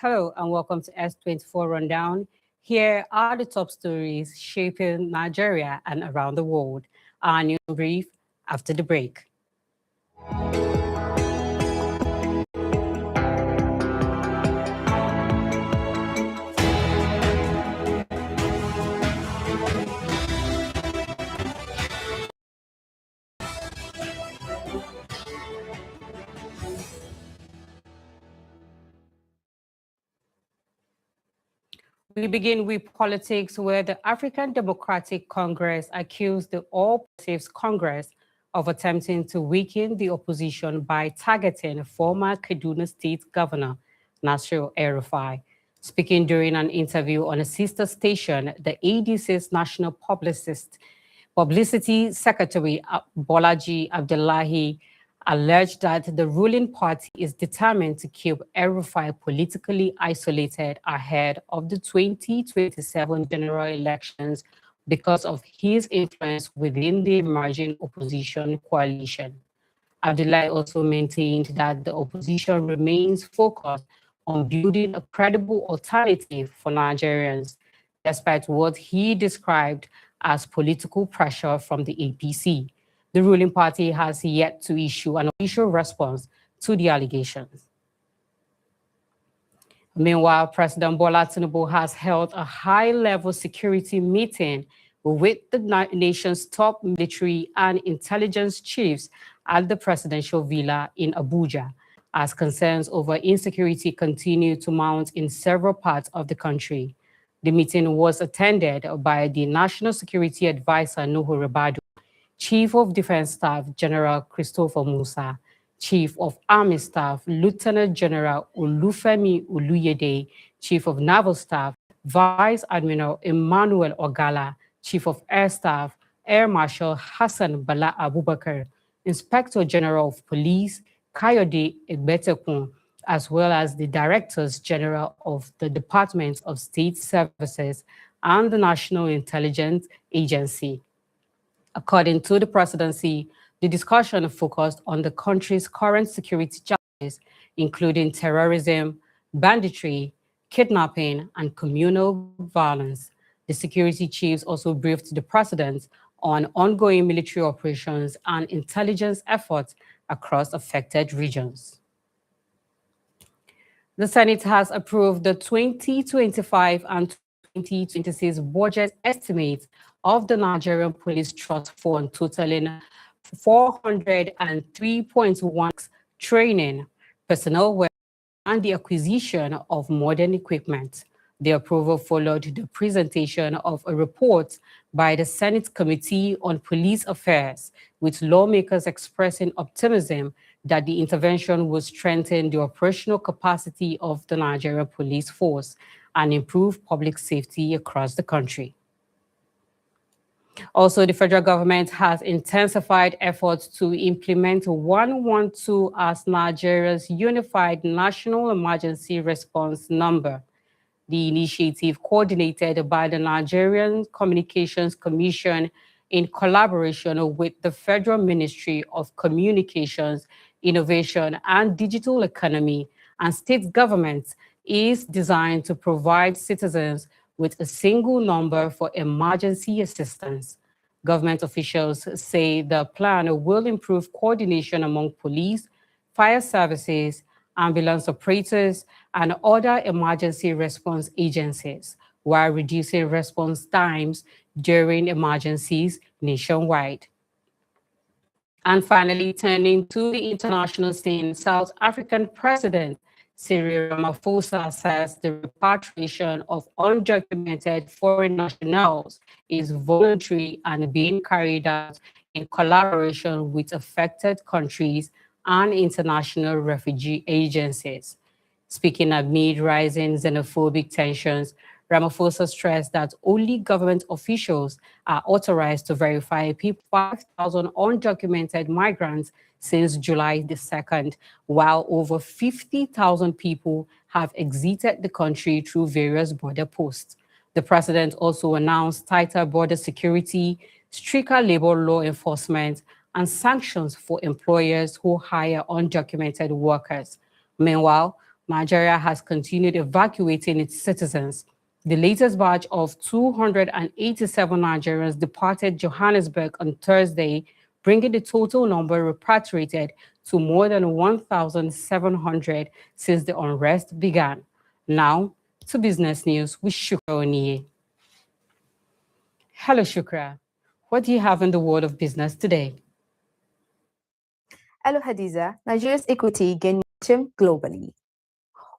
Hello and welcome to S24 Rundown. Here are the top stories shaping Nigeria and around the world. Our news brief after the break. We begin with politics, where the African Democratic Congress accused the All Progressives Congress of attempting to weaken the opposition by targeting former Kaduna State Governor Nasir El-Rufai. Speaking during an interview on a sister station, the ADC's national publicity secretary Bolaji Abdullahi alleged that the ruling party is determined to keep El-Rufai politically isolated ahead of the 2027 general elections because of his influence within the emerging opposition coalition. Abdullahi also maintained that the opposition remains focused on building a credible alternative for Nigerians, despite what he described as political pressure from the APC. The ruling party has yet to issue an official response to the allegations. Meanwhile, President Bola Tinubu has held a high-level security meeting with the nation's top military and intelligence chiefs at the presidential villa in Abuja, as concerns over insecurity continue to mount in several parts of the country. The meeting was attended by the National Security Advisor Nuhu Ribadu, Chief of Defense Staff General Christopher Musa, Chief of Army Staff Lieutenant General Olufemi Oluyede, Chief of Naval Staff Vice Admiral Emmanuel Ogala, Chief of Air Staff Air Marshal Hassan Bala Abubakar, Inspector General of Police Kayode Egbetekun, as well as the Directors General of the Department of State Services and the National Intelligence Agency. According to the presidency, the discussion focused on the country's current security challenges, including terrorism, banditry, kidnapping, and communal violence. The security chiefs also briefed the president on ongoing military operations and intelligence efforts across affected regions. The Senate has approved the 2025 and 2026 budget estimates of the Nigerian Police Trust Fund, totaling 403.1 training, personnel and the acquisition of modern equipment. The approval followed the presentation of a report by the Senate Committee on Police Affairs, with lawmakers expressing optimism that the intervention will strengthen the operational capacity of the Nigerian police force and improve public safety across the country. Also, the federal government has intensified efforts to implement 112 as Nigeria's unified national emergency response number. The initiative, coordinated by the Nigerian Communications Commission in collaboration with the Federal Ministry of Communications, Innovation and Digital Economy and state governments, is designed to provide citizens with a single number for emergency assistance. Government officials say the plan will improve coordination among police, fire services, ambulance operators, and other emergency response agencies, while reducing response times during emergencies nationwide. And finally, turning to the international scene, South African President Cyril Ramaphosa says the repatriation of undocumented foreign nationals is voluntary and being carried out in collaboration with affected countries and international refugee agencies. Speaking amid rising xenophobic tensions, Ramaphosa stressed that only government officials are authorized to verify 5,000 undocumented migrants since July the 2nd, while over 50,000 people have exited the country through various border posts. The president also announced tighter border security, stricter labor law enforcement, and sanctions for employers who hire undocumented workers. Meanwhile, Nigeria has continued evacuating its citizens. The latest batch of 287 Nigerians departed Johannesburg on Thursday, bringing the total number repatriated to more than 1,700 since the unrest began. Now, to business news with Shukra Oniye. Hello, Shukra. What do you have in the world of business today? Hello, Hadiza. Nigeria's equity gained momentum globally.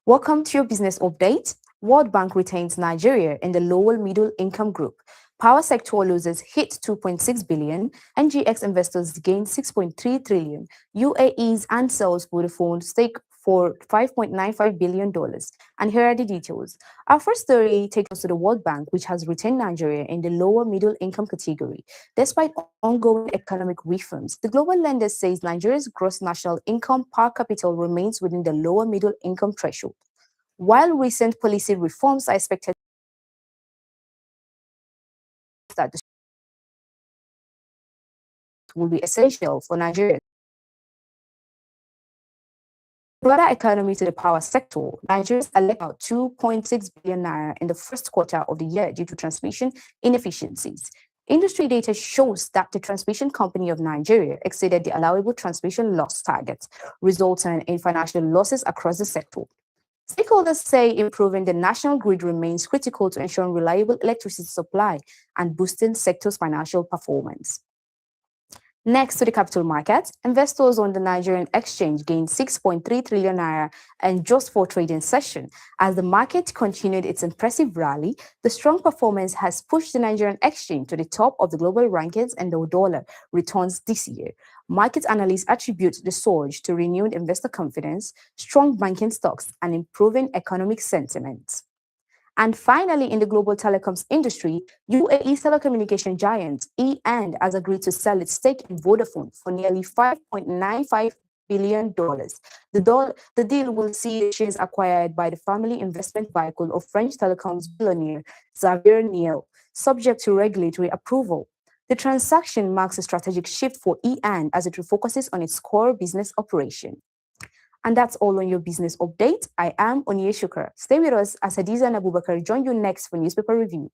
Welcome to your business update. World Bank retains Nigeria in the lower middle income group. Power sector losers hit 2.6 billion. NGX investors gain 6.3 trillion. UAE's Ansel's Vodafone stake for $5.95 billion. And here are the details. Our first story takes us to the World Bank, which has retained Nigeria in the lower middle income category. Despite ongoing economic reforms, the global lender says Nigeria's gross national income per capita remains within the lower middle income threshold. While recent policy reforms are expected that will be essential for Nigeria. Broader economy to the power sector, Nigeria's elected about 2.6 billion naira in the first quarter of the year due to transmission inefficiencies. Industry data shows that the Transmission Company of Nigeria exceeded the allowable transmission loss target, resulting in financial losses across the sector. Stakeholders say improving the national grid remains critical to ensuring reliable electricity supply and boosting sector's financial performance. Next to the capital market, investors on the Nigerian exchange gained 6.3 trillion naira in just 4 trading sessions. As the market continued its impressive rally, the strong performance has pushed the Nigerian exchange to the top of the global rankings and the dollar returns this year. Market analysts attribute the surge to renewed investor confidence, strong banking stocks, and improving economic sentiment. And finally, in the global telecoms industry, UAE's telecommunication giant E&, has agreed to sell its stake in Vodafone for nearly $5.95 billion. The deal will see the shares acquired by the family investment vehicle of French telecoms billionaire Xavier Niel, subject to regulatory approval. The transaction marks a strategic shift for E&, as it refocuses on its core business operation. And that's all on your business update. I am Oniye Shukra. Stay with us as Hadiza and Abubakar join you next for newspaper review.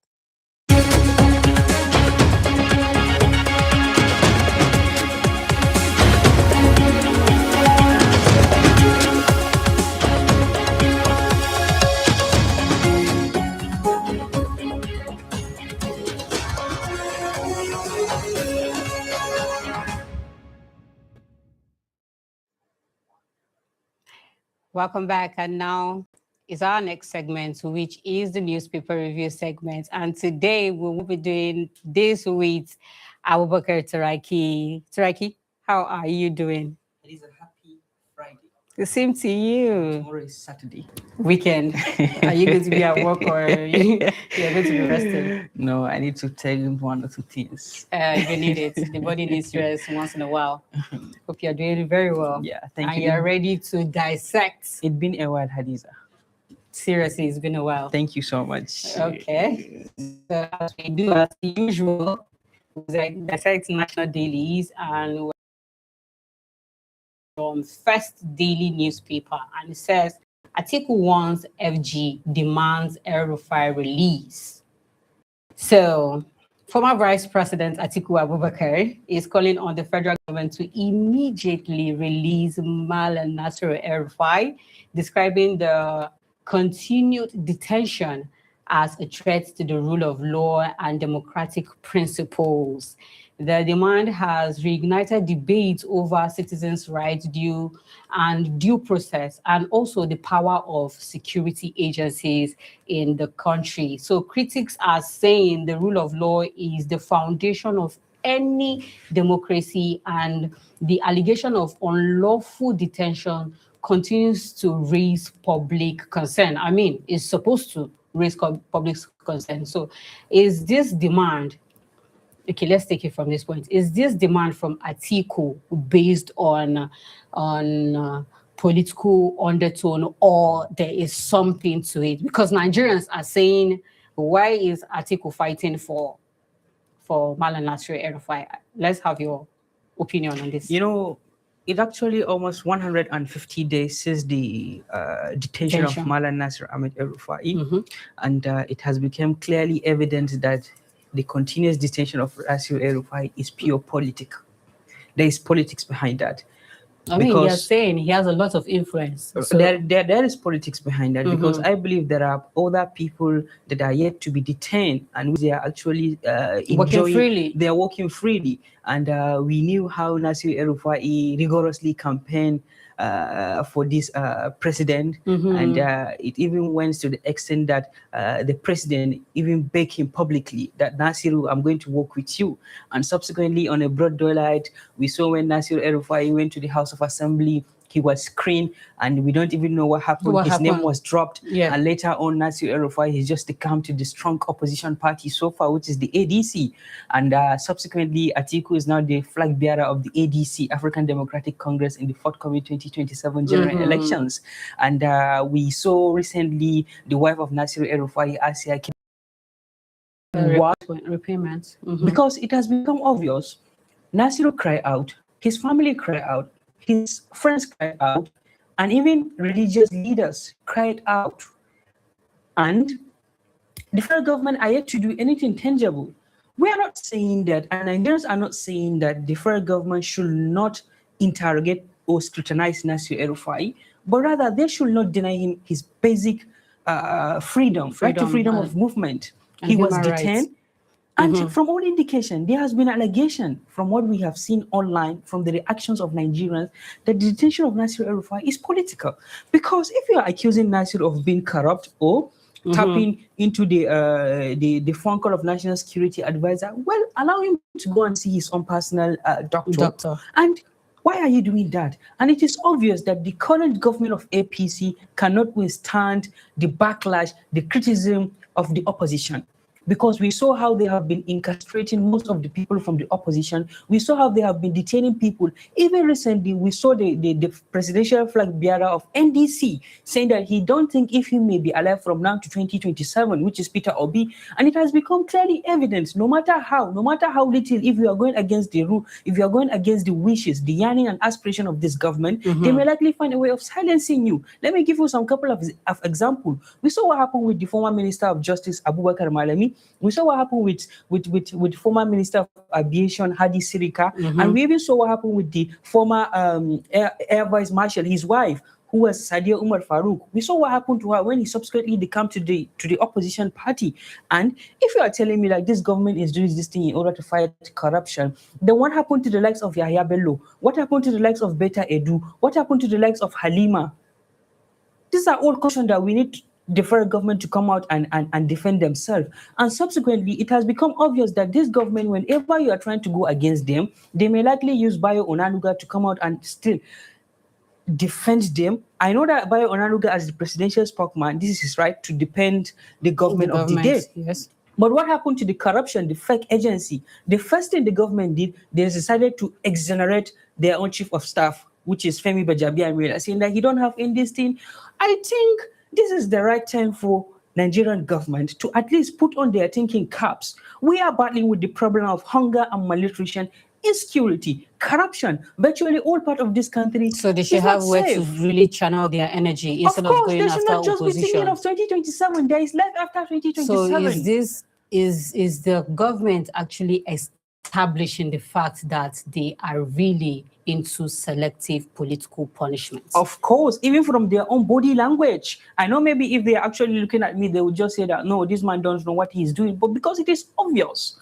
Welcome back. And now is our next segment, which is the newspaper review segment. And today we will be doing this with Abubakar Taraki. Taraki, how are you doing? It is a happy Friday. The same to you. Tomorrow is Saturday. Weekend. Are you going to be at work or you're going to be resting? No, I need to tell you one or two things. You need it. The body needs rest once in a while. Hope you're doing very well. Yeah, thank and you. And you're ready to dissect. It's been a while, Hadiza. Seriously, it's been a while. Thank you so much. Okay. So as we do as usual, we dissect national dailies and from First Daily newspaper, and it says Atiku wants FG demands El-Rufai release. So former Vice President Atiku Abubakar is calling on the federal government to immediately release Malam Nasir El-Rufai, describing the continued detention as a threat to the rule of law and democratic principles. The demand has reignited debate over citizens' rights due process, and also the power of security agencies in the country. So critics are saying the rule of law is the foundation of any democracy, and the allegation of unlawful detention continues to raise public concern. I mean, it's supposed to raise public concern. So is this demand, okay, let's take it from this point. Is this demand from Atiku based on political undertone, or there is something to it? Because Nigerians are saying, why is Atiku fighting for Malam Nasir El-Rufai? Let's have your opinion on this. You know, it's actually almost 150 days since the detention of Malan Nasir Ahmed El-Rufai, and it has become clearly evident that the continuous detention of Nasir El-Rufai is pure politics. There is politics behind that. I mean, you're saying he has a lot of influence. So there is politics behind that, because I believe there are other people that are yet to be detained and they are actually working freely. They are working freely. And we knew how Nasir El-Rufai rigorously campaigned for this president, and it even went to the extent that the president even begged him publicly that Nasiru, I'm going to work with you. And subsequently, on a broad daylight, we saw when Nasir El-Rufai went to the House of Assembly, he was screened, and we don't even know what happened. His name was dropped, and later on, Nasir El-Rufai has just come to the strong opposition party so far, which is the ADC, and subsequently, Atiku is now the flag bearer of the ADC, African Democratic Congress, in the forthcoming 2027 general elections. And we saw recently the wife of Nasir El-Rufai, Asia, repayments, because it has become obvious. Nasir cried out, his family cried out, his friends cried out, and even religious leaders cried out. And the federal government are yet to do anything tangible. We are not saying that, and Nigerians are not saying that the federal government should not interrogate or scrutinize Nasir El-Rufai, but rather they should not deny him his basic freedom of movement. He was detained. And from all indication, there has been an allegation from what we have seen online, from the reactions of Nigerians, that the detention of Nasir El-Rufai is political. Because if you are accusing Nasir of being corrupt or tapping into the phone call of National Security Advisor, well, allow him to go and see his own personal doctor. And why are you doing that? And it is obvious that the current government of APC cannot withstand the backlash, the criticism of the opposition. Because we saw how they have been incarcerating most of the people from the opposition. We saw how they have been detaining people. Even recently, we saw the presidential flag bearer of NDC saying that he don't think if he may be alive from now to 2027, which is Peter Obi. And it has become clearly evident, no matter how little, if you are going against the rule, if you are going against the wishes, the yearning and aspiration of this government, they may likely find a way of silencing you. Let me give you some couple of examples. We saw what happened with the former Minister of Justice, Abubakar Malami. We saw what happened with former Minister of Aviation, Hadi Sirika, and we even saw what happened with the former Air Vice Marshal, his wife, who was Sadia Umar Farouk. We saw what happened to her when he subsequently came to the opposition party. And if you are telling me like this government is doing this thing in order to fight corruption, then what happened to the likes of Yahya Bello? What happened to the likes of Beta Edu? What happened to the likes of Halima? These are all questions that we need the federal government to come out and defend themselves. And subsequently, it has become obvious that this government, whenever you are trying to go against them, they may likely use Bayo Onanuga to come out and still defend them. I know that Bayo Onanuga, as the presidential spokesman, this is his right to defend the government of the day. Yes. But what happened to the corruption, the fake agency? The first thing the government did, they decided to exonerate their own chief of staff, which is Femi Bajabiamila, saying that he don't have in this thing. I think this is the right time for Nigerian government to at least put on their thinking caps. We are battling with the problem of hunger and malnutrition, insecurity, corruption, virtually all part of this country. So they should have where to really channel their energy instead of going after opposition. Of course, they should not just be thinking of 2027. There is life after 2027. So is the government actually establishing the fact that they are really into selective political punishments? Of course, even from their own body language. I know maybe if they are actually looking at me, they would just say that, no, this man doesn't know what he's doing. But because it is obvious,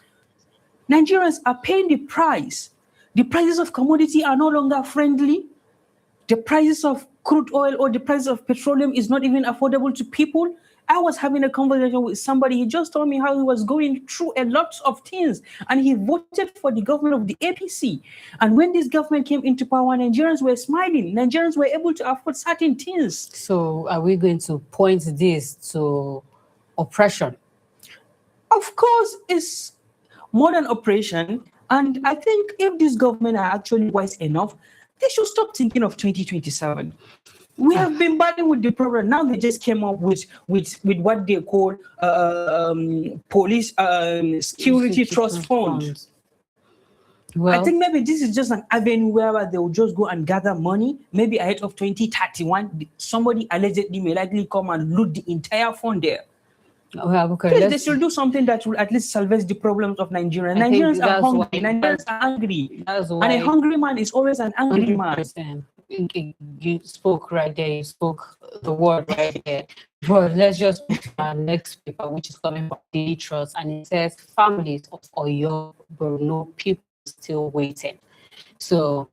Nigerians are paying the price. The prices of commodity are no longer friendly. The prices of crude oil or the price of petroleum is not even affordable to people. I was having a conversation with somebody. He just told me how he was going through a lot of things, and he voted for the government of the APC. And when this government came into power, Nigerians were smiling. Nigerians were able to afford certain things. So are we going to point this to oppression? Of course, it's more than oppression. And I think if this government are actually wise enough, they should stop thinking of 2027. We have been battling with the problem. Now they just came up with what they call police security trust fund. I think maybe this is just an avenue where they will just go and gather money. Maybe ahead of 2031, somebody allegedly may likely come and loot the entire fund there. Well, okay, Please, they should do something that will at least salvage the problems of Nigeria. Nigerians are hungry. Nigerians are angry. And a hungry man is always an angry man. You spoke right there. You spoke the word right there. But let's just move to our next paper, which is coming from Daily Trust, and it says families of Oyo Borno people still waiting. So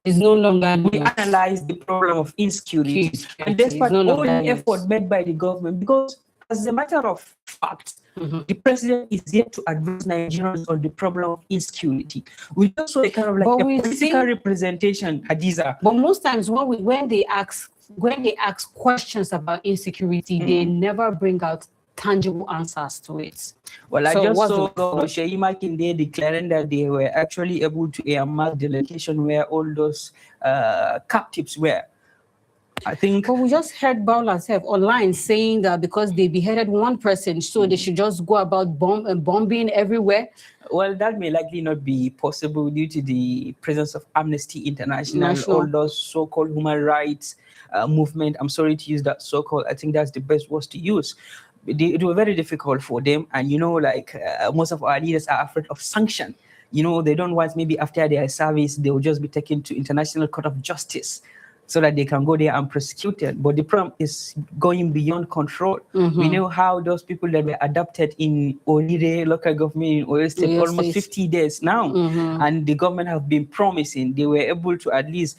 it's no longer we analyze the problem of insecurity, and despite all the effort made by the government, because as a matter of fact, the president is yet to address Nigerians on the problem of insecurity. We just saw a kind of like a political representation, Hadiza. But most times when they ask questions about insecurity, they never bring out tangible answers to it. Well, I just saw Sheyi Makinde declaring that they were actually able to earmark the location where all those captives were. I think. But we just heard Baula Sef online saying that because they beheaded one person, so they should just go about bombing everywhere. Well, that may likely not be possible due to the presence of Amnesty International, all those so-called human rights movement. I'm sorry to use that so-called. I think that's the best words to use. It was very difficult for them, and most of our leaders are afraid of sanction. They don't want maybe after their service they will just be taken to International Court of Justice, so that they can go there and prosecute it. But the problem is going beyond control. We know how those people that were adopted in Olire local government in Oyo State almost 50 days now, and the government have been promising they were able to at least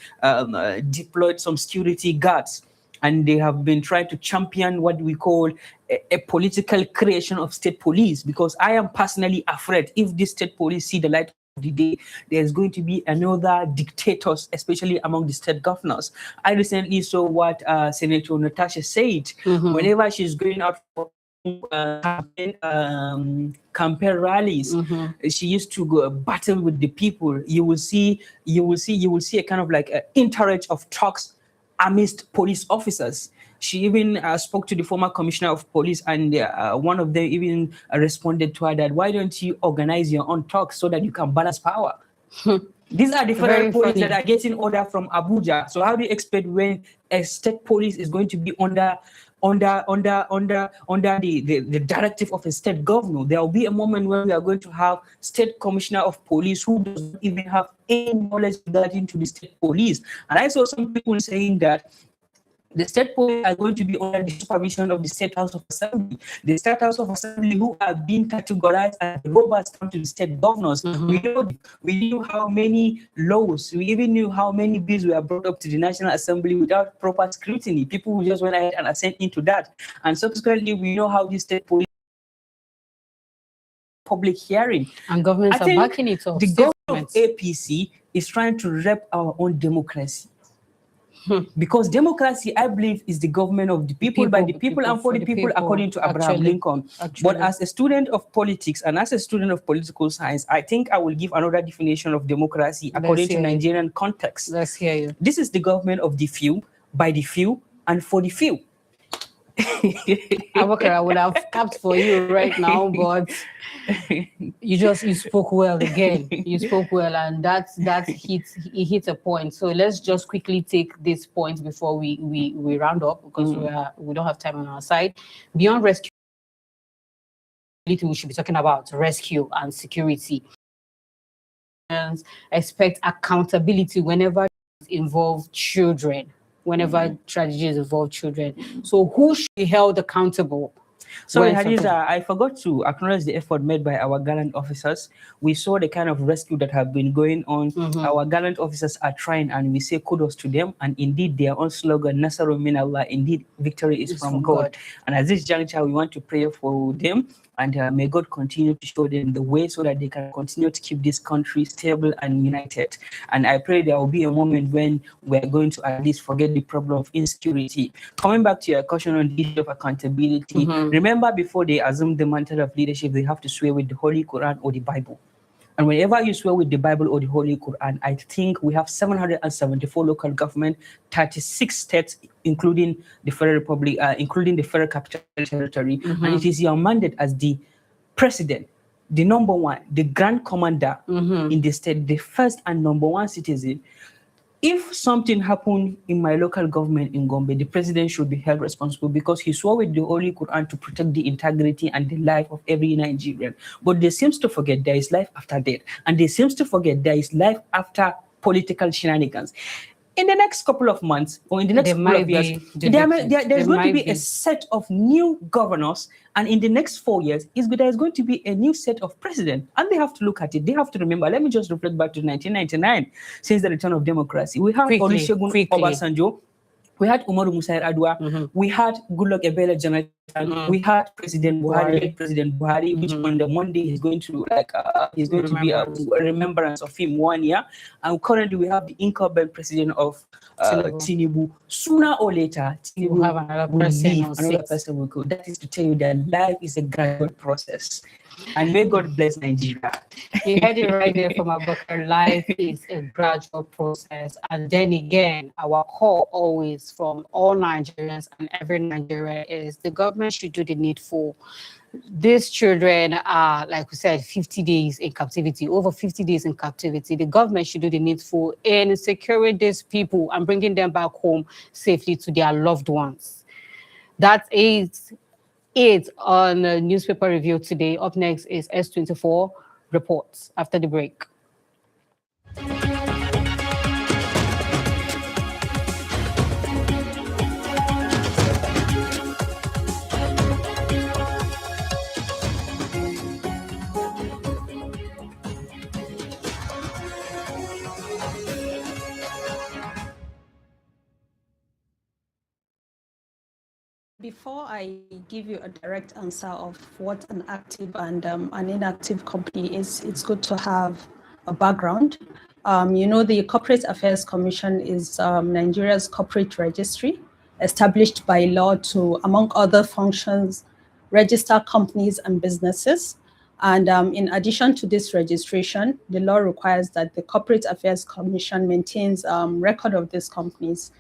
deploy some security guards, and they have been trying to champion what we call a political creation of state police, because I am personally afraid if this state police see the light the day, there's going to be another dictators, especially among the state governors. I recently saw what Senator Natasha said whenever she's going out for campaign rallies. She used to go battle with the people. You will see a kind of like an interchange of talks amidst police officers. She even spoke to the former commissioner of police, and one of them even responded to her that, why don't you organize your own talks so that you can balance power? These are the federal police that are getting order from Abuja. So how do you expect when a state police is going to be under the directive of a state governor? There will be a moment when we are going to have state commissioner of police who doesn't even have any knowledge regarding to the state police. And I saw some people saying that the state police are going to be under the supervision of the State House of Assembly. The State House of Assembly, who are being categorized as robots to the state governors. We knew how many laws, we even knew how many bills were brought up to the National Assembly without proper scrutiny. People who just went ahead and assent into that. And subsequently, we know how the state police public hearing. And governments are backing it up. The government of APC is trying to rep our own democracy. Because democracy, I believe, is the government of the people, by the people, and for the people, according to Abraham Lincoln. But as a student of politics and as a student of political science, I think I will give another definition of democracy according to Nigerian context. Let's hear you. This is the government of the few, by the few, and for the few. Abubakar, I would have capped for you right now, but you spoke well again. You spoke well, and that hit a point. So let's just quickly take this point before we round up, because we don't have time on our side. Beyond rescue, we should be talking about rescue and security. And expect accountability whenever it involves children. Whenever tragedies involve children. So who should be held accountable? Sorry, Hadiza, I forgot to acknowledge the effort made by our gallant officers. We saw the kind of rescue that have been going on. Our gallant officers are trying, and we say kudos to them. And indeed, their own slogan, Nasaru min Allah, indeed, victory is from God. And at this juncture, we want to pray for them. And may God continue to show them the way so that they can continue to keep this country stable and united. And I pray there will be a moment when we're going to at least forget the problem of insecurity. Coming back to your question on the issue of accountability, remember before they assume the mantle of leadership, they have to swear with the Holy Quran or the Bible. And whenever you swear with the Bible or the Holy Quran, I think we have 774 local government, 36 states, including the Federal Republic, including the Federal Capital Territory. And it is your mandate as the president the number one, the grand commander in the state, the first and number one citizen. If something happened in my local government in Gombe, the president should be held responsible because he swore with the Holy Quran to protect the integrity and the life of every Nigerian. But they seems to forget there is life after death, and they seems to forget there is life after political shenanigans. In the next couple of months or in the next couple of years, there's going to be a set of new governors, and in the next 4 years, there's going to be a new set of president, and they have to look at it. They have to remember. Let me just reflect back to 1999, since the return of democracy. We have Olusegun Obasanjo, we had Umaru Musa Yar'Adua, we had Goodluck Ebele Jonathan, we had President Buhari, which on the Monday he's going to be a remembrance of him 1 year, and currently we have the incumbent president of Tinubu. Sooner or later, Tinubu will have another person will go. That is to tell you that life is a gradual process. And may God bless Nigeria. You heard it right there from Abubakar. Life is a gradual process. And then again, our call always from all Nigerians and every Nigerian is the government should do the needful. These children are, like we said, 50 days in captivity, over 50 days in captivity. The government should do the needful in securing these people and bringing them back home safely to their loved ones. That is it on Newspaper Review today. Up next is S24 Reports after the break. Before I give you a direct answer of what an active and an inactive company is, it's good to have a background. The Corporate Affairs Commission is Nigeria's corporate registry, established by law to, among other functions, register companies and businesses. And in addition to this registration, the law requires that the Corporate Affairs Commission maintains record of these companies.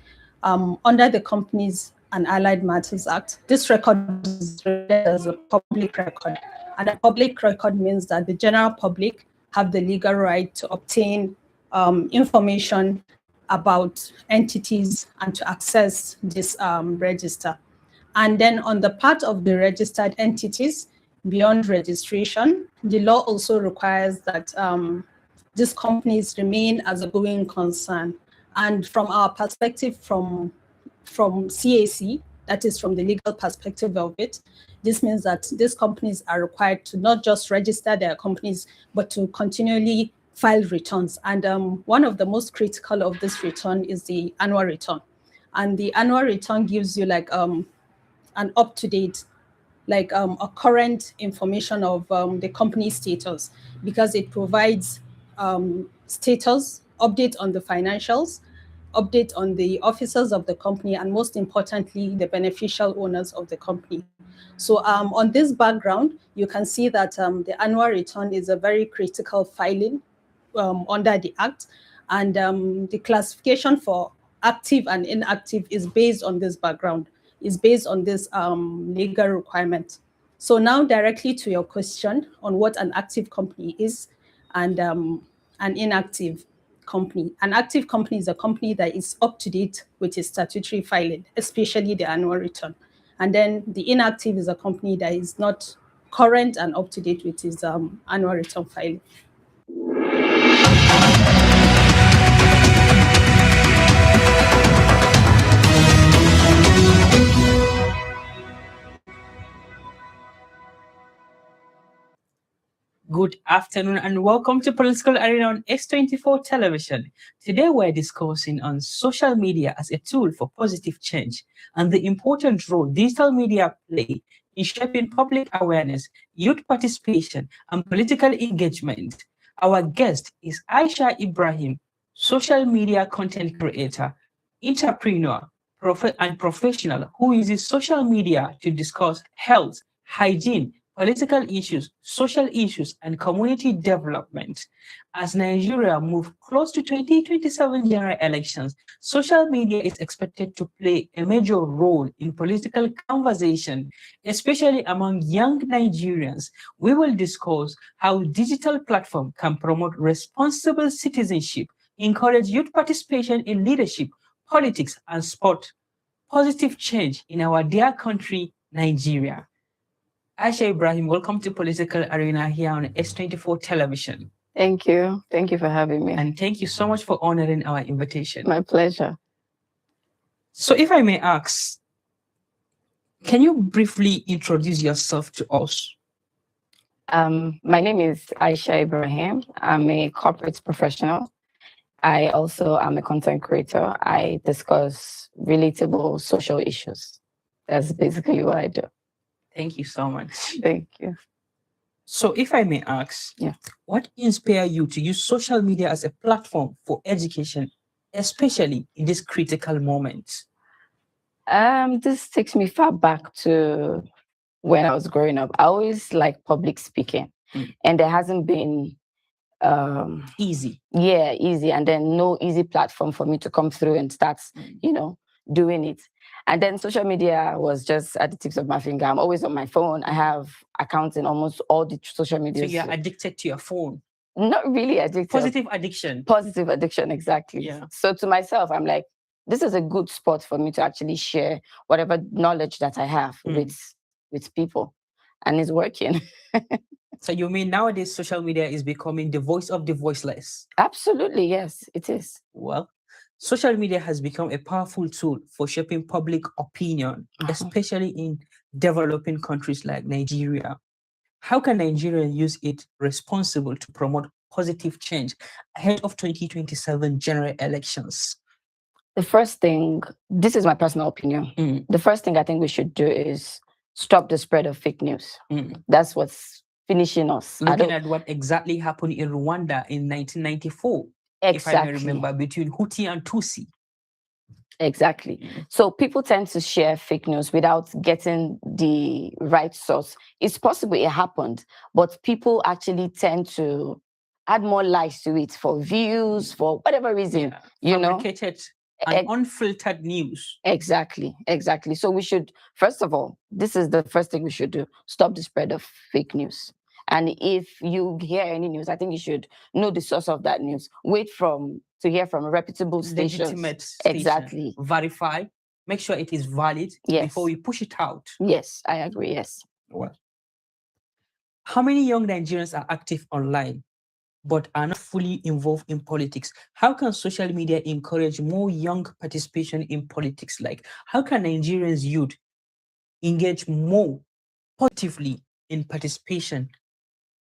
Under the Companies and Allied Matters Act, this record is read as a public record. And a public record means that the general public have the legal right to obtain information about entities and to access this register. And then on the part of the registered entities, beyond registration, the law also requires that these companies remain as a going concern. And from our perspective, from CAC, that is from the legal perspective of it, this means that these companies are required to not just register their companies, but to continually file returns. And one of the most critical of this return is the annual return. And the annual return gives you like an up-to-date, like a current information of the company status, because it provides status, update on the financials, update on the officers of the company, and most importantly, the beneficial owners of the company. So on this background, you can see that the annual return is a very critical filing under the Act. And the classification for active and inactive is based on this background, is based on this legal requirement. So now directly to your question on what an active company is and an inactive company. An active company is a company that is up to date with its statutory filing, especially the annual return. And then the inactive is a company that is not current and up to date with its annual return filing. Good afternoon and welcome to Political Arena on S24 Television. Today we're discussing on social media as a tool for positive change and the important role digital media play in shaping public awareness, youth participation, and political engagement. Our guest is Aisha Ibrahim, social media content creator, entrepreneur, and professional who uses social media to discuss health, hygiene, political issues, social issues, and community development. As Nigeria moves close to 2027 general elections, social media is expected to play a major role in political conversation, especially among young Nigerians. We will discuss how digital platforms can promote responsible citizenship, encourage youth participation in leadership, politics, and sport, positive change in our dear country, Nigeria. Aisha Ibrahim, welcome to Political Arena here on S24 Television. Thank you. Thank you for having me. And thank you so much for honoring our invitation. My pleasure. So if I may ask, can you briefly introduce yourself to us? My name is Aisha Ibrahim. I'm a corporate professional. I also am a content creator. I discuss relatable social issues. That's basically what I do. Thank you so much. Thank you. So if I may ask, what inspired you to use social media as a platform for education, especially in this critical moment? This takes me far back to when I was growing up. I always liked public speaking, and there hasn't been easy. Yeah, easy. And then no easy platform for me to come through and start, doing it. And then social media was just at the tips of my finger. I'm always on my phone. I have accounts in almost all the social media. So you're addicted to your phone? Not really addicted. Positive addiction. Positive addiction, exactly. Yeah. So to myself, I'm like, this is a good spot for me to actually share whatever knowledge that I have with people. And it's working. So you mean nowadays social media is becoming the voice of the voiceless? Absolutely, yes, it is. Well, social media has become a powerful tool for shaping public opinion, especially in developing countries like Nigeria. How can Nigerians use it responsibly to promote positive change ahead of 2027 general elections? The first thing, this is my personal opinion, the first thing I think we should do is stop the spread of fake news. That's what's finishing us. Looking at what exactly happened in Rwanda in 1994, if I may remember, between Hutu and Tutsi. Exactly. So people tend to share fake news without getting the right source. It's possible it happened, but people actually tend to add more lies to it for views, for whatever reason, fabricated and unfiltered news. Exactly. So we should, first of all, this is the first thing we should do, stop the spread of fake news. And if you hear any news, I think you should know the source of that news. Wait to hear from a reputable station. Legitimate station. Exactly. Verify. Make sure it is valid before we push it out. Yes, I agree, yes. Well, how many young Nigerians are active online but are not fully involved in politics? How can social media encourage more young participation in politics? Like, how can Nigerians youth engage more positively in participation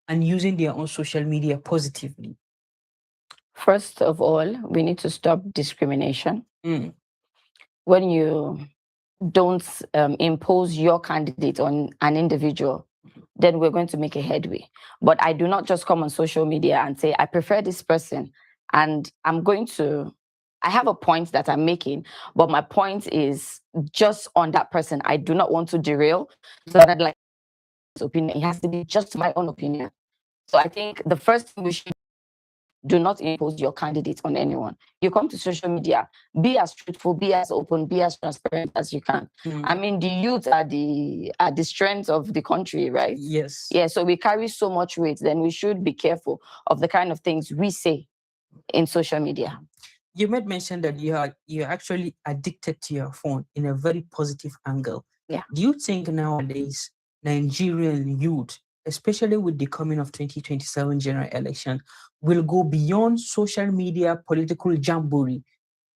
and using their own social media positively? First of all, we need to stop discrimination. When you don't impose your candidate on an individual, then we're going to make a headway. But I do not just come on social media and say, I prefer this person, and I have a point that I'm making, but my point is just on that person. I do not want to derail. So that like his opinion, it has to be just my own opinion. So I think the first thing we should do, not impose your candidate on anyone. You come to social media, be as truthful, be as open, be as transparent as you can. I mean, the youth are the strength of the country, right? Yes. Yeah, so we carry so much weight, then we should be careful of the kind of things we say in social media. You made mention that you're actually addicted to your phone in a very positive angle. Yeah. Do you think nowadays Nigerian youth, especially with the coming of 2027 general election, will go beyond social media political jamboree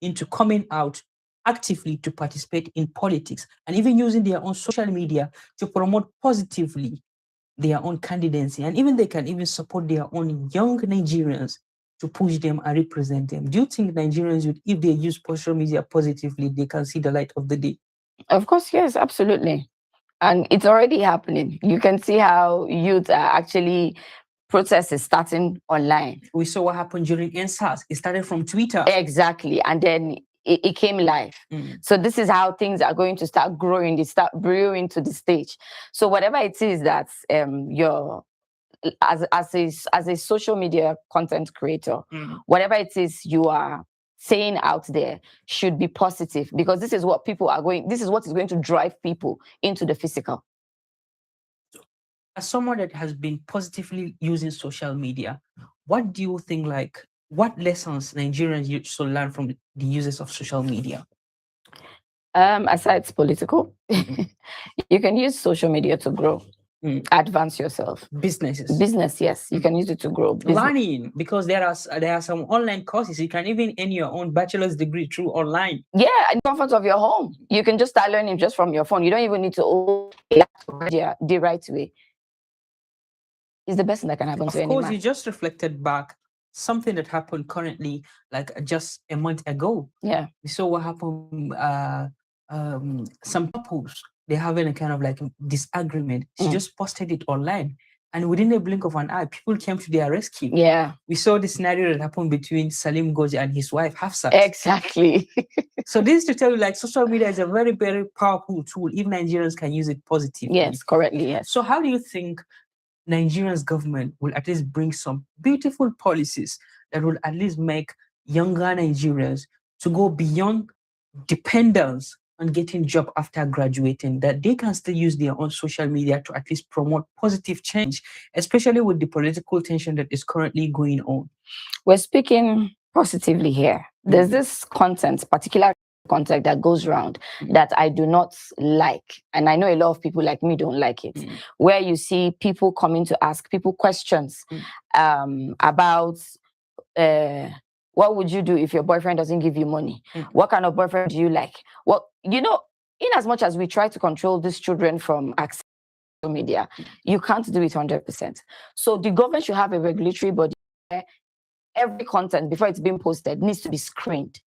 into coming out actively to participate in politics and even using their own social media to promote positively their own candidacy, and even they can even support their own young Nigerians to push them and represent them? Do you think Nigerians, if they use social media positively, they can see the light of the day? Of course, yes, absolutely. And it's already happening. You can see how youth are actually, protests is starting online. We saw what happened during NSAS. It started from Twitter. Exactly. And then it came live. So this is how things are going to start growing. They start brewing to the stage. So whatever it is that you're as a social media content creator, whatever it is you are saying out there should be positive, because this is what this is what is going to drive people into the physical. As someone that has been positively using social media, what do you think, like, what lessons Nigerians should learn from the users of social media? Aside political, you can use social media to grow, advance yourself. Business, yes, you can use it to grow. Learning, because there are some online courses. You can even earn your own bachelor's degree through online. Yeah, in comfort of your home. You can just start learning just from your phone. You don't even need to own a laptop the right way. It's the best thing that can happen to any man. Of course, you just reflected back something that happened currently, like just a month ago. Yeah, we saw what happened. Some couples, they're having a kind of like disagreement. She just posted it online, and within a blink of an eye, people came to their rescue. Yeah, we saw the scenario that happened between Salim Goji and his wife Hafsat. Exactly. So this is to tell you, like, social media is a very, very powerful tool if Nigerians can use it positively. Yes, correctly. Yes. So how do you think Nigeria's government will at least bring some beautiful policies that will at least make younger Nigerians to go beyond dependence on getting job after graduating, that they can still use their own social media to at least promote positive change, especially with the political tension that is currently going on? We're speaking positively here. There's this content, particular content that goes around that I do not like, and I know a lot of people like me don't like it, where you see people coming to ask people questions about what would you do if your boyfriend doesn't give you money? What kind of boyfriend do you like? Well, you know, in as much as we try to control these children from access to social media, you can't do it 100%. So the government should have a regulatory body where every content, before it's being posted, needs to be screened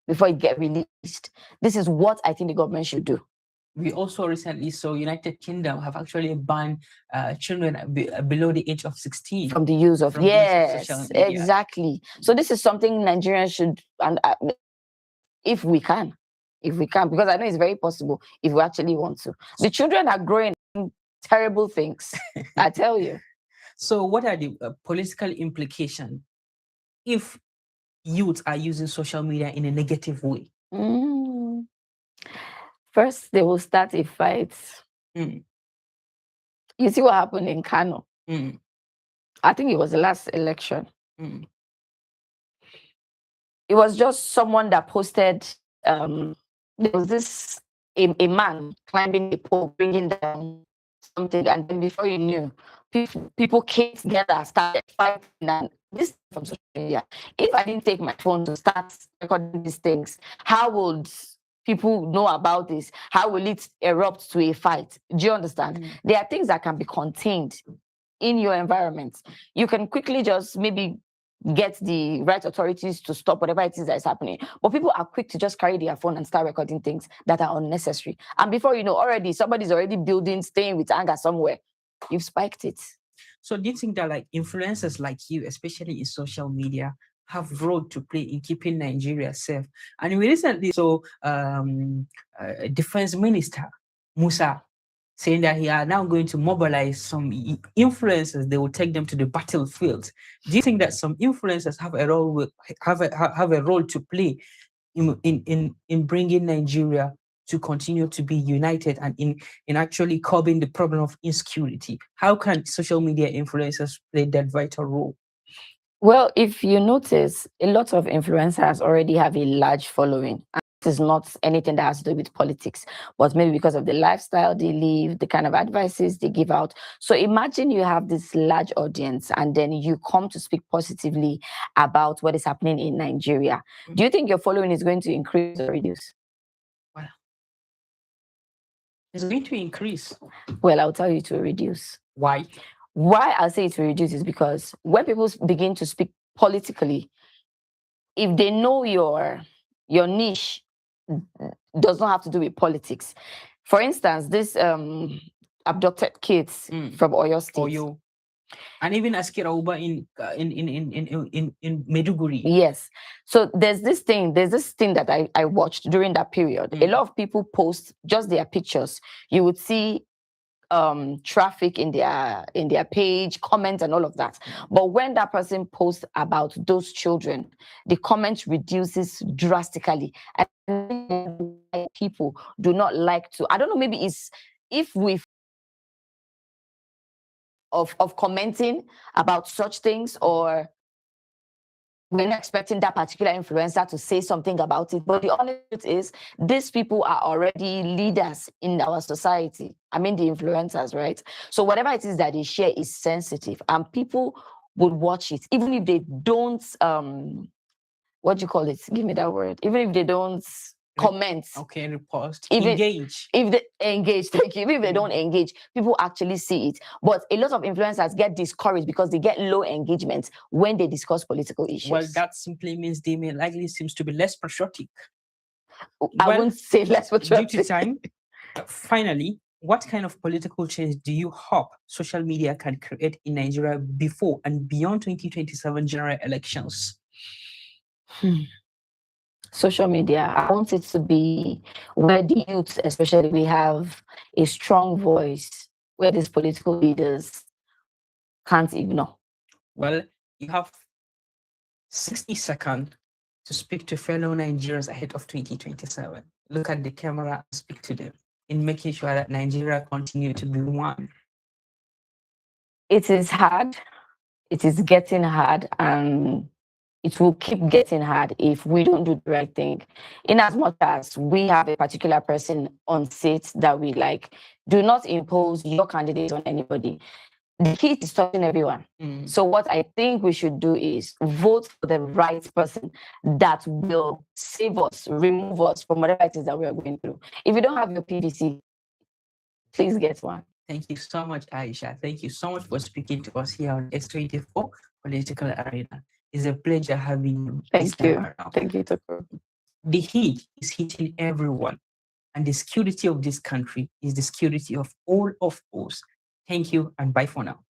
before it gets released. This is what I think the government should do. We also recently saw United Kingdom have actually banned children below the age of 16 from the use of social media. Exactly. So this is something Nigerians should, and if we can, because I know it's very possible if we actually want to. The children are growing terrible things, I tell you. So what are the political implications if youth are using social media in a negative way? First, they will start a fight. You see what happened in Kano? I think it was the last election. It was just someone that posted, there was this, a man climbing a pole, bringing down something, and then before you knew, people came together, started fighting, and this from social media. If I didn't take my phone to start recording these things, how would people know about this? How will it erupt to a fight? Do you understand? There are things that can be contained in your environment. You can quickly just maybe get the right authorities to stop whatever it is that is happening. But people are quick to just carry their phone and start recording things that are unnecessary. And before you know, already somebody's already building, staying with anger somewhere. You've spiked it. So do you think that, like, influencers like you, especially in social media, have role to play in keeping Nigeria safe? And we recently saw Defense Minister Musa saying that he are now going to mobilize some influencers. They will take them to the battlefield. Do you think that some influencers have a role have a role to play in bringing Nigeria to continue to be united and in actually curbing the problem of insecurity? How can social media influencers play that vital role? Well, if you notice, a lot of influencers already have a large following. And this is not anything that has to do with politics, but maybe because of the lifestyle they live, the kind of advices they give out. So imagine you have this large audience and then you come to speak positively about what is happening in Nigeria. Do you think your following is going to increase or reduce? Well, it's going to increase. Well, I'll tell you to reduce. Why? Why I'll say it will reduce is because when people begin to speak politically, if they know your niche does not have to do with politics. For instance, this abducted kids from Oyo State. And even Askira Uba in Meduguri. Yes. So there's this thing that I watched during that period. A lot of people post just their pictures. You would see traffic in their page, comments and all of that. But when that person posts about those children, the comments reduces drastically. And people do not like to, I don't know, maybe it's if we of commenting about such things, or we're not expecting that particular influencer to say something about it. But the honest truth is, these people are already leaders in our society. I mean, the influencers, right? So whatever it is that they share is sensitive, and people would watch it, even if they don't, what do you call it? Give me that word. Even if they don't comment. Okay, repost. Even engage. If they engage, thank you. Even if they don't engage, people actually see it. But a lot of influencers get discouraged because they get low engagement when they discuss political issues. Well, that simply means they may likely seems to be less patriotic. I wouldn't say less patriotic. Due to time, finally, what kind of political change do you hope social media can create in Nigeria before and beyond 2027 general elections? Social media, I want it to be where the youth, especially, we have a strong voice, where these political leaders can't ignore. Well, you have 60 seconds to speak to fellow Nigerians ahead of 2027. Look at the camera and speak to them in making sure that Nigeria continue to be one. It is hard. It is getting hard, and it will keep getting hard if we don't do the right thing. In as much as we have a particular person on seat that we like, do not impose your candidate on anybody. The key is touching everyone. So what I think we should do is vote for the right person that will save us, remove us from whatever it is that we are going through. If you don't have your PVC, please get one. Thank you so much, Aisha. Thank you so much for speaking to us here on S24 Political Arena. It's a pleasure having you. Thank you. Thank you, Tukur. The heat is hitting everyone, and the security of this country is the security of all of us. Thank you, and bye for now.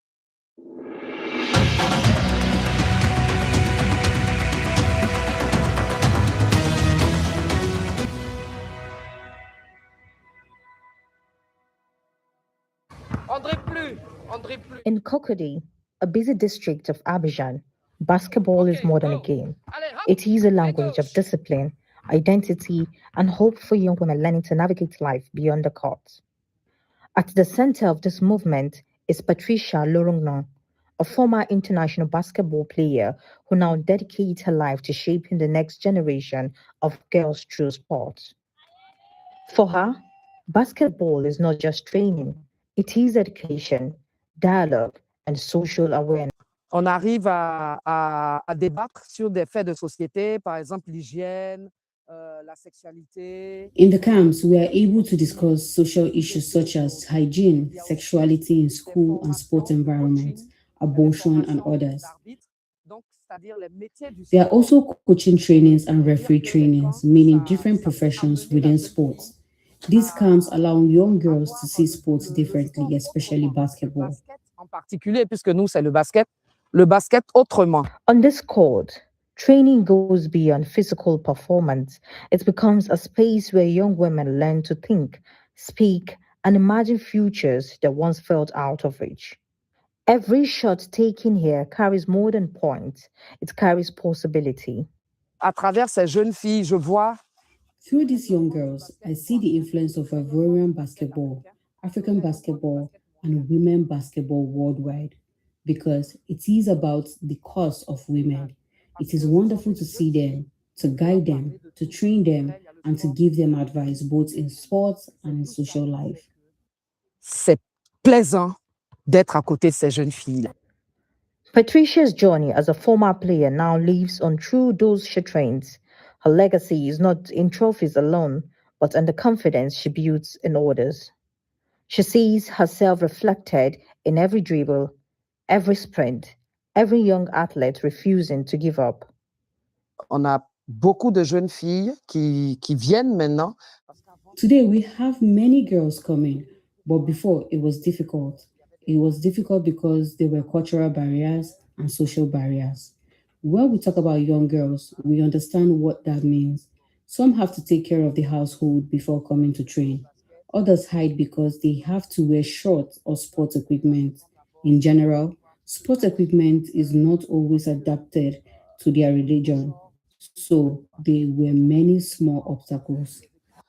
In Kokodi, a busy district of Abidjan, basketball is more than a game. It is a language of discipline, identity, and hope for young women learning to navigate life beyond the court. At the center of this movement is Patricia Lorongnon, a former international basketball player who now dedicates her life to shaping the next generation of girls through sports. For her, basketball is not just training, it is education, dialogue, and social awareness. On arrive à débattre sur des faits de société, par exemple l'hygiène, la sexualité. In the camps, we are able to discuss social issues such as hygiene, sexuality in school and sport environments, abortion, and others. There are also coaching trainings and referee trainings, meaning different professions within sports. These camps allow young girls to see sports differently, especially basketball. En particulier, puisque nous, c'est le basket autrement. On this court, training goes beyond physical performance. It becomes a space where young women learn to think, speak, and imagine futures that once felt out of reach. Every shot taken here carries more than points. It carries possibility. À travers ces jeunes filles, je vois Through these young girls, I see the influence of Ivorian basketball, African basketball, and women basketball worldwide, because it is about the cause of women. It is wonderful to see them, to guide them, to train them, and to give them advice both in sports and in social life. C'est plaisant d'être à côté de ces jeunes filles. Patricia's journey as a former player now lives on through those she trains. Her legacy is not in trophies alone, but in the confidence she builds in others. She sees herself reflected in every dribble, every sprint, every young athlete refusing to give up. On a beaucoup de jeunes filles qui viennent maintenant. Today, we have many girls coming, but before it was difficult. It was difficult because there were cultural barriers and social barriers. When we talk about young girls, we understand what that means. Some have to take care of the household before coming to train. Others hide because they have to wear shorts or sports equipment. In general, sports equipment is not always adapted to their religion. So there were many small obstacles.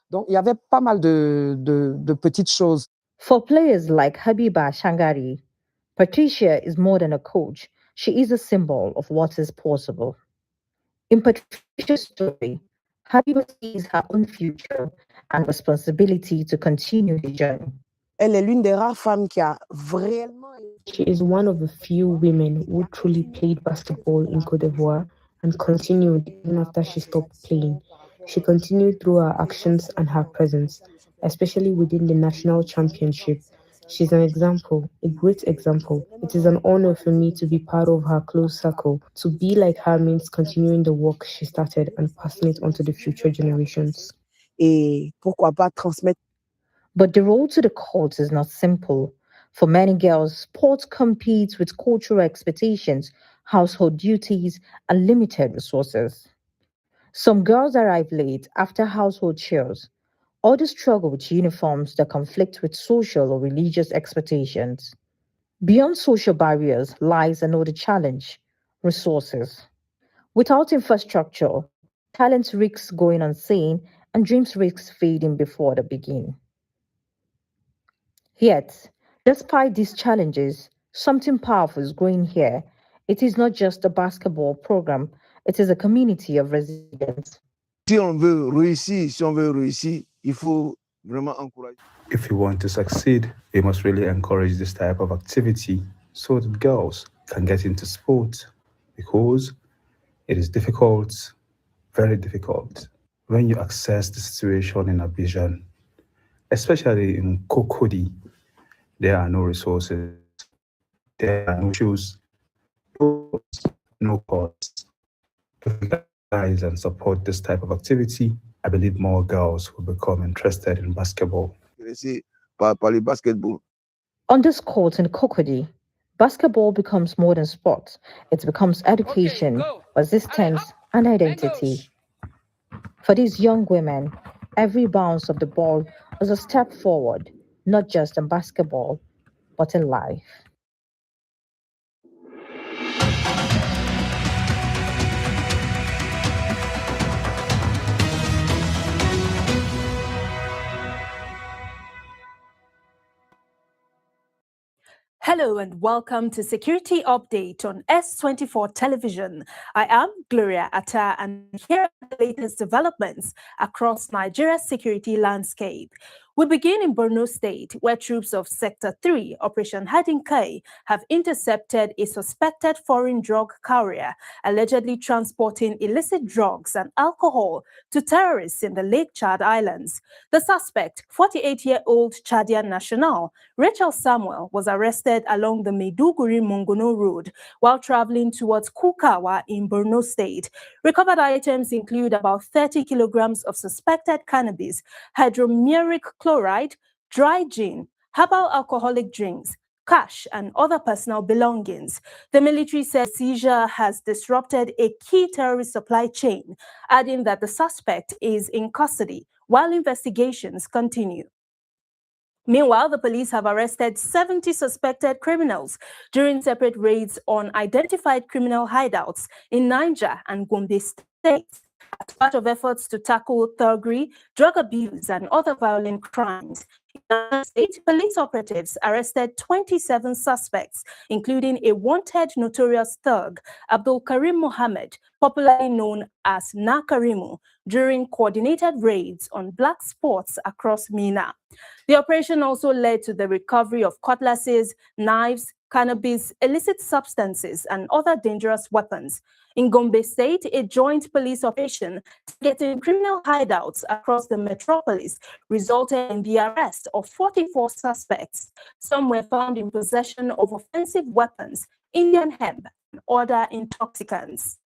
Donc, il y avait pas mal de petites choses. For players like Habiba Shangari, Patricia is more than a coach. She is a symbol of what is possible. In Patricia's story, Habiba sees her own future and responsibility to continue the journey. Elle est l'une des rares femmes qui a vraiment... She is one of the few women who truly played basketball in Cote d'Ivoire and continued even after she stopped playing. She continued through her actions and her presence, especially within the national championship. She's an example, a great example. It is an honor for me to be part of her close circle. To be like her means continuing the work she started and passing it on to the future generations. Et pourquoi pas transmettre. But the road to the court is not simple. For many girls, sport competes with cultural expectations, household duties, and limited resources. Some girls arrive late after household chores. Others struggle with uniforms that conflict with social or religious expectations. Beyond social barriers lies another challenge: resources. Without infrastructure, talent risks going unseen and dreams risk fading before they begin. Yet, despite these challenges, something powerful is growing here. It is not just a basketball program, it is a community of resilience. Si on veut réussir, il faut vraiment encourager. If you want to succeed, we must really encourage this type of activity so that girls can get into sport, because it is difficult, very difficult, when you assess the situation in Abidjan, especially in Cocody. There are no resources, there are no shoes, no courts. If we guys and support this type of activity, I believe more girls will become interested in basketball. On this court in Cocody, basketball becomes more than sport. It becomes education, resistance, and identity. For these young women, every bounce of the ball is a step forward, not just in basketball, but in life. Hello and welcome to Security Update on S24 Television. I am Gloria Atta, and here are the latest developments across Nigeria's security landscape. We begin in Borno State, where troops of Sector 3, Operation Hiding Kai, have intercepted a suspected foreign drug carrier, allegedly transporting illicit drugs and alcohol to terrorists in the Lake Chad Islands. The suspect, 48-year-old Chadian national, Rachel Samuel, was arrested along the Maiduguri-Mongono Road while traveling towards Kukawa in Borno State. Recovered items include about 30 kilograms of suspected cannabis, hydromuric chloride, dry gin, herbal alcoholic drinks, cash, and other personal belongings. The military says seizure has disrupted a key terrorist supply chain, adding that the suspect is in custody while investigations continue. Meanwhile, the police have arrested 70 suspected criminals during separate raids on identified criminal hideouts in Niger and Gombe states, as part of efforts to tackle thuggery, drug abuse, and other violent crimes. In Niger State, police operatives arrested 27 suspects, including a wanted notorious thug, Abdul Karim Mohammed, popularly known as Na Karimu, during coordinated raids on black spots across Mina. The operation also led to the recovery of cutlasses, knives, cannabis, illicit substances, and other dangerous weapons. In Gombe State, a joint police operation targeting criminal hideouts across the metropolis resulted in the arrest of 44 suspects. Some were found in possession of offensive weapons, Indian hemp, and other intoxicants.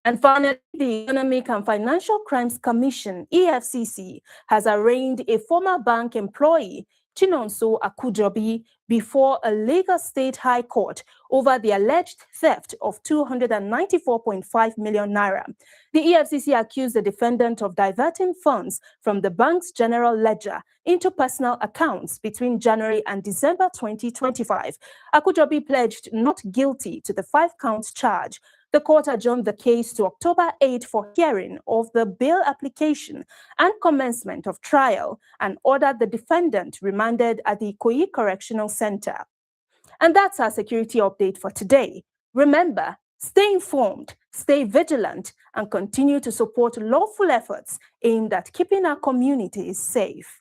And finally, the Economic and Financial Crimes Commission, EFCC, has arraigned a former bank employee Chinonso Akujobi before a Lagos State High Court over the alleged theft of 294.5 million naira. The EFCC accused the defendant of diverting funds from the bank's general ledger into personal accounts between January and December 2025. Akujobi pledged not guilty to the 5-count charge. The court adjourned the case to October 8 for hearing of the bail application and commencement of trial, and ordered the defendant remanded at the Ikoyi Correctional Center. And that's our security update for today. Remember, stay informed, stay vigilant, and continue to support lawful efforts aimed at keeping our communities safe.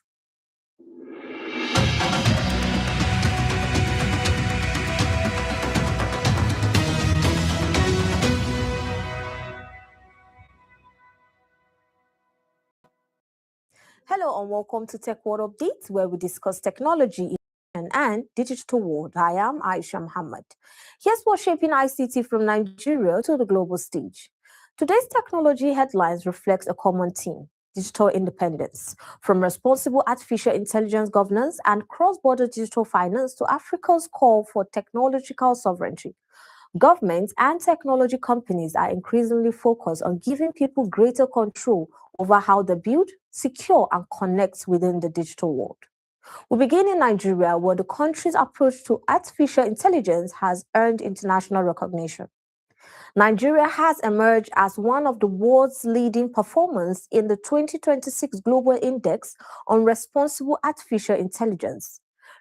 Hello and welcome to Tech World Updates, where we discuss technology and digital world. I am Aisha Muhammad. Here's what's shaping ICT from Nigeria to the global stage. Today's technology headlines reflect a common theme: digital independence. From responsible artificial intelligence governance and cross-border digital finance to Africa's call for technological sovereignty, governments and technology companies are increasingly focused on giving people greater control over how they build, secure, and connect within the digital world. We begin in Nigeria, where the country's approach to artificial intelligence has earned international recognition. Nigeria has emerged as one of the world's leading performers in the 2026 Global Index on Responsible Artificial Intelligence,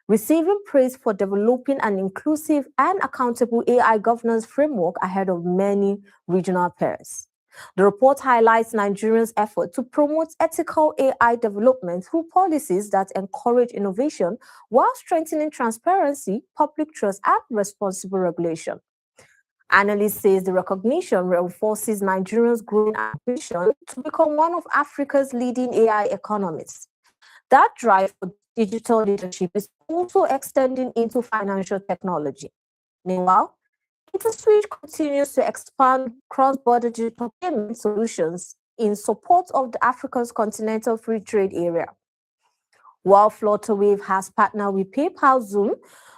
receiving praise for developing an inclusive and accountable AI governance framework ahead of many regional peers. The report highlights Nigerians' effort to promote ethical AI development through policies that encourage innovation while strengthening transparency, public trust, and responsible regulation. Analysts say the recognition reinforces Nigerians' growing ambition to become one of Africa's leading AI economies. That drive for digital leadership is also extending into financial technology. Meanwhile, InterSwitch continues to expand cross-border digital payment solutions in support of the Africa's continental free trade area, while Flutterwave has partnered with PayPal Zoom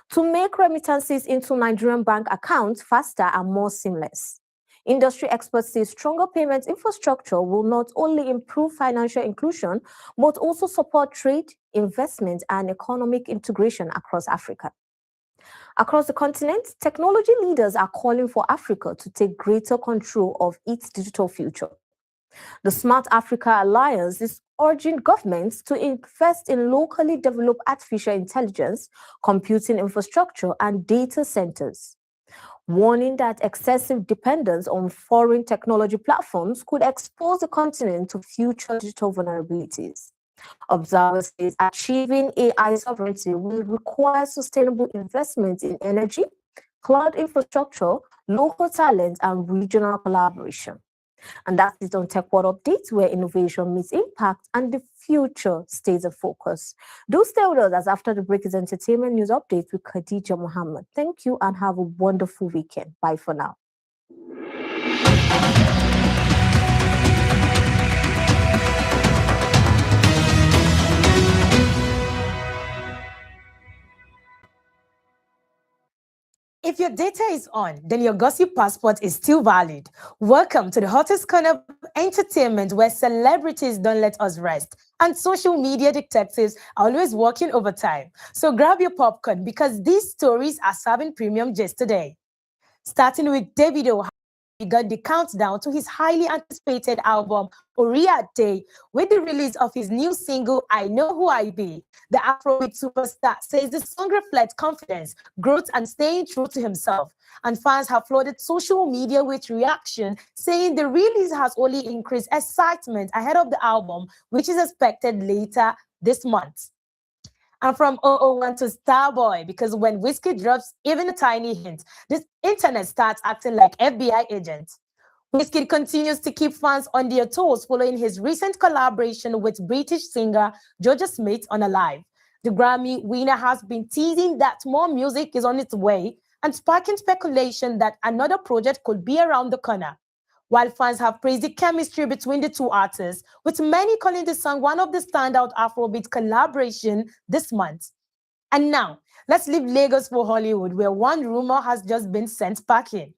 to make remittances into Nigerian bank accounts faster and more seamless. Industry experts say stronger payment infrastructure will not only improve financial inclusion, but also support trade, investment, and economic integration across Africa. Across the continent, technology leaders are calling for Africa to take greater control of its digital future. The Smart Africa Alliance is urging governments to invest in locally developed artificial intelligence, computing infrastructure, and data centers, warning that excessive dependence on foreign technology platforms could expose the continent to future digital vulnerabilities. Observers say achieving AI sovereignty will require sustainable investment in energy, cloud infrastructure, local talent, and regional collaboration. And that's it on Tech World Updates, where innovation meets impact and the future stays a focus. Do stay with us, as after the break is entertainment news updates with Khadija Muhammad. Thank you and have a wonderful weekend. Bye for now. If your data is on, then your gossip passport is still valid. Welcome to the hottest corner of entertainment, where celebrities don't let us rest and social media detectives are always working overtime. So grab your popcorn, because these stories are serving premium just today. Starting with Davido, he got the countdown to his highly anticipated album, Oriya Day, with the release of his new single, I Know Who I Be. The Afrobeat superstar says the song reflects confidence, growth, and staying true to himself. And fans have flooded social media with reaction, saying the release has only increased excitement ahead of the album, which is expected later this month. And from 001 to Starboy, because when Whiskey drops even a tiny hint, this internet starts acting like FBI agents. Whiskey continues to keep fans on their toes following his recent collaboration with British singer Georgia Smith on Alive. The Grammy winner has been teasing that more music is on its way and sparking speculation that another project could be around the corner. While fans have praised the chemistry between the two artists, with many calling the song one of the standout Afrobeat collaboration this month. And now, let's leave Lagos for Hollywood, where one rumor has just been sent packing.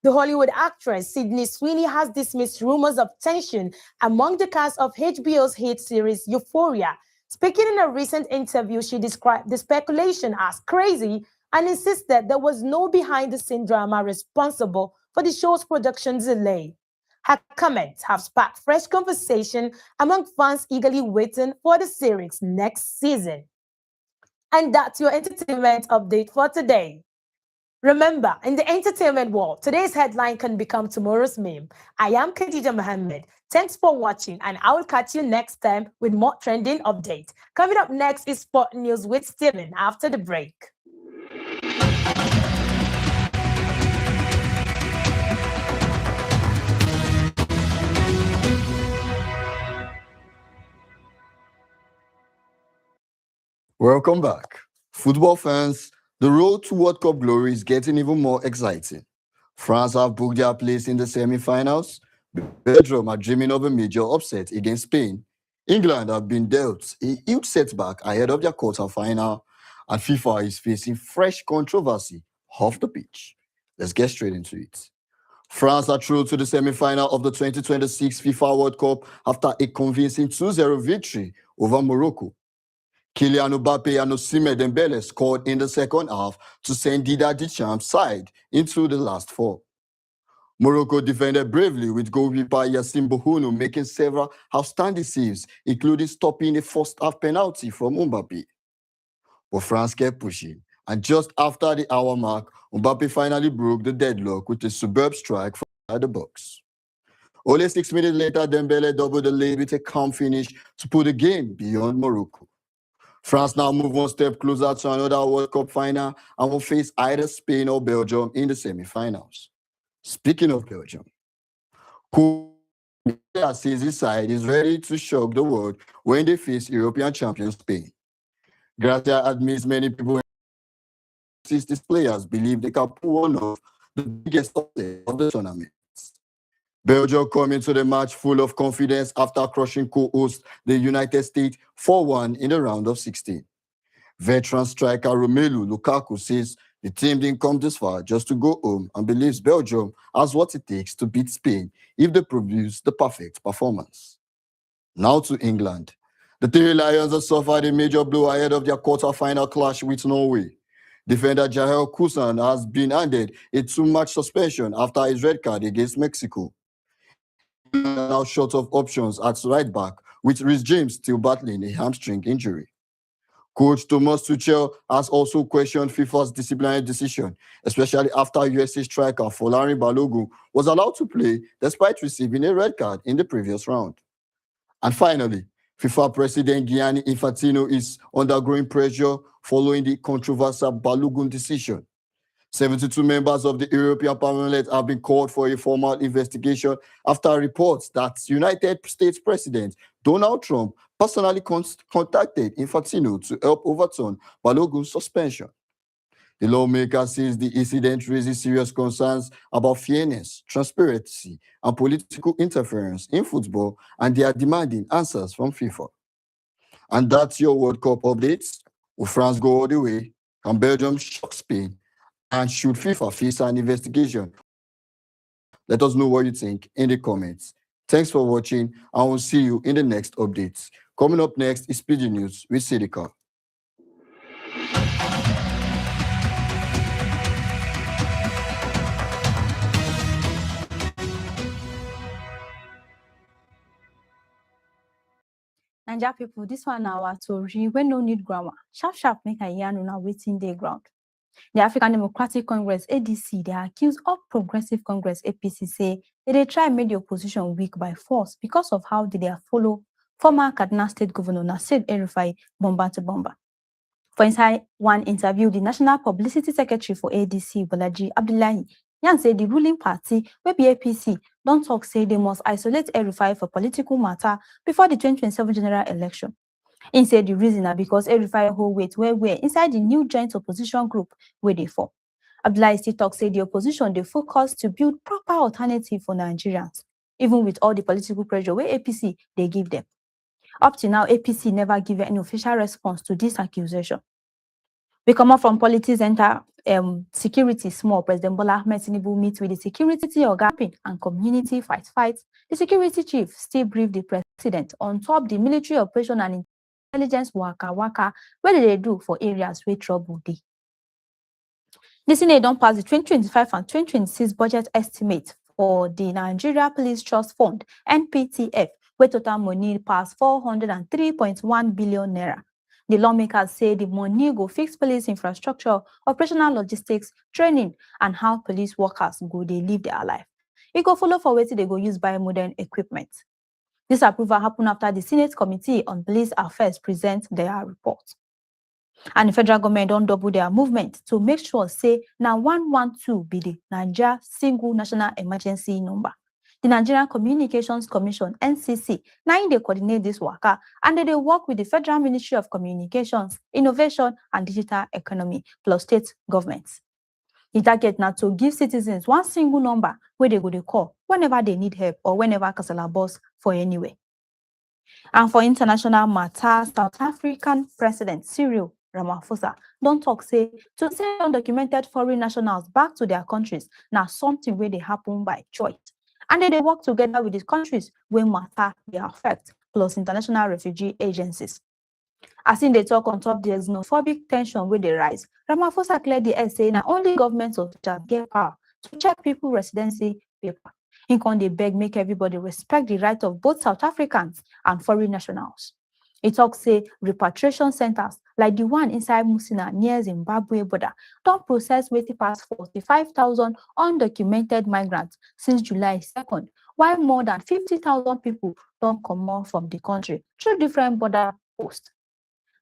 The Hollywood actress Sydney Sweeney has dismissed rumors of tension among the cast of HBO's hit series Euphoria. Speaking in a recent interview, she described the speculation as crazy and insisted there was no behind-the-scene drama responsible for the show's production delay. Her comments have sparked fresh conversation among fans eagerly waiting for the series' next season. And that's your entertainment update for today. Remember, in the entertainment world, today's headline can become tomorrow's meme. I am Khadija Mohammed. Thanks for watching, and I will catch you next time with more trending updates. Coming up next is Sport News with Steven after the break. Welcome back. Football fans, the road to World Cup glory is getting even more exciting. France have booked their place in the semi-finals. Belgium are dreaming of a major upset against Spain. England have been dealt a huge setback ahead of their quarter-final, and FIFA is facing fresh controversy off the pitch. Let's get straight into it. France are through to the semi-final of the 2026 FIFA World Cup after a convincing 2-0 victory over Morocco. Kylian Mbappe and Osimhen Dembele scored in the second half to send Didier Deschamps' side into the last four. Morocco defended bravely with goalkeeper Yassine Bouhounou making several outstanding saves, including stopping a first-half penalty from Mbappe. But France kept pushing, and just after the hour mark, Mbappe finally broke the deadlock with a superb strike from the box. Only 6 minutes later, Dembele doubled the lead with a calm finish to put the game beyond Morocco. France now move one step closer to another World Cup final and will face either Spain or Belgium in the semi-finals. Speaking of Belgium, says his side is ready to shock the world when they face European champion Spain. Gracia admits many people these players believe they can pull one of the biggest upset of the tournament. Belgium come into the match full of confidence after crushing co-host the United States 4-1 in the round of 16. Veteran striker Romelu Lukaku says the team didn't come this far just to go home and believes Belgium has what it takes to beat Spain if they produce the perfect performance. Now to England. The Three Lions have suffered a major blow ahead of their quarter-final clash with Norway. Defender Jael Kusan has been handed a 2-match suspension after his red card against Mexico. Now short of options at right back, with Reece James still battling a hamstring injury. Coach Thomas Tuchel has also questioned FIFA's disciplinary decision, especially after USA striker Folarin Balogun was allowed to play despite receiving a red card in the previous round. And finally, FIFA President Gianni Infantino is undergoing pressure following the controversial Balogun decision. 72 members of the European Parliament have been called for a formal investigation after reports that United States President Donald Trump personally contacted Infantino to help overturn Balogun's suspension. The lawmaker says the incident raises serious concerns about fairness, transparency, and political interference in football, and they are demanding answers from FIFA. And that's your World Cup updates. Will France go all the way? Can Belgium shock Spain? And should FIFA face an investigation? Let us know what you think in the comments. Thanks for watching, and we'll see you in the next updates. Coming up next is PG News with Sidika. Naija people, this one na our tori wey no need grammar. Sharp sharp make I yarn una wetin dey ground. The African Democratic Congress (ADC) they accuse All Progressive Congress (APC) say they try make the opposition weak by force because of how they follow former Kaduna State Governor Nasir El-Rufai bomba to bomba. For inside one interview, the National Publicity Secretary for ADC, Bolaji Abdullahi, yarn say the ruling party, wey be APC, don't talk say they must isolate El-Rufai for political matter before the 2027 general election. He said the reason is because El-Rufai hold weight where inside the new joint opposition group where they fall. Abdullahi still talk say the opposition they focus to build proper alternative for Nigerians, even with all the political pressure where APC they give them. Up to now, APC never give any official response to this accusation. We come up from politics, enter security small. President Bola Ahmed Tinubu meets with the security organ and community fight. The security chief still briefed the president on top the military operation and intelligence waka where they do for areas where trouble dey. The Senate don't pass the 2025 and 2026 budget estimate for the Nigeria Police Trust Fund (NPTF), where total money pass 403.1 billion naira. The lawmakers say the money go fix police infrastructure, operational logistics, training, and how police workers go they live their life. It go follow for wetin they go use buy modern equipment. This approval happened after the Senate Committee on Police Affairs present their report. And the federal government don't double their movement to make sure say now 112 be the Nigeria single national emergency number. The Nigerian Communications Commission (NCC) now they coordinate this worker and they work with the Federal Ministry of Communications, Innovation and Digital Economy plus state governments. The target now to give citizens one single number where they go to call whenever they need help or whenever kasala burst for anywhere. And for international matters, South African President Cyril Ramaphosa don't talk say to send undocumented foreign nationals back to their countries now something where they happen by choice. And then they work together with these countries where matter they affect, plus international refugee agencies. As in they talk on top the xenophobic tension where they rise, Ramaphosa cleared the air saying that only government officials get power to check people residency paper. He can they beg make everybody respect the right of both South Africans and foreign nationals. He talks say repatriation centers like the one inside Musina near Zimbabwe border don't process waiting past 45,000 undocumented migrants since July 2nd, while more than 50,000 people don't come out from the country through different border posts.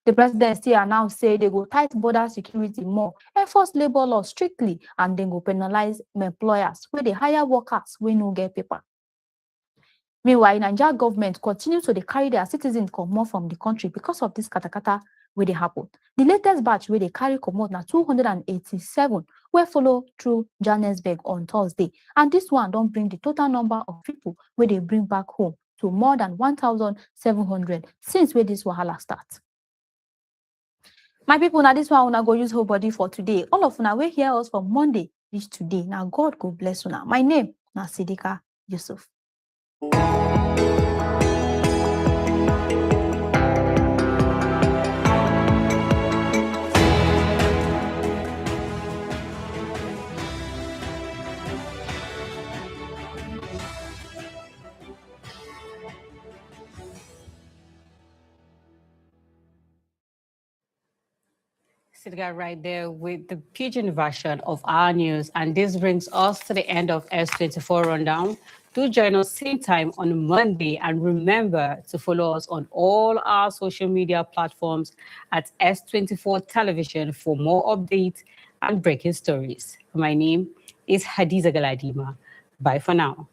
The president still announced say they go tight border security more, enforce labor laws strictly, and then go penalize employers where they hire workers where no get paper. Meanwhile, Nigeria government continue to carry their citizens come out from the country because of this katakata where they happen. The latest batch where they carry come out now 287 where follow through Johannesburg on Thursday, and this one don't bring the total number of people where they bring back home to more than 1,700 since where this wahala starts. My people, now this one una go use whole body for today. All of una will hear us from Monday reach today. Now God go bless una. My name na Sidika Yusuf. Sidga right there with the pidgin version of our news. And this brings us to the end of S24 Rundown. Do join us same time on Monday. And remember to follow us on all our social media platforms at S24 Television for more updates and breaking stories. My name is Hadiza Galadima. Bye for now.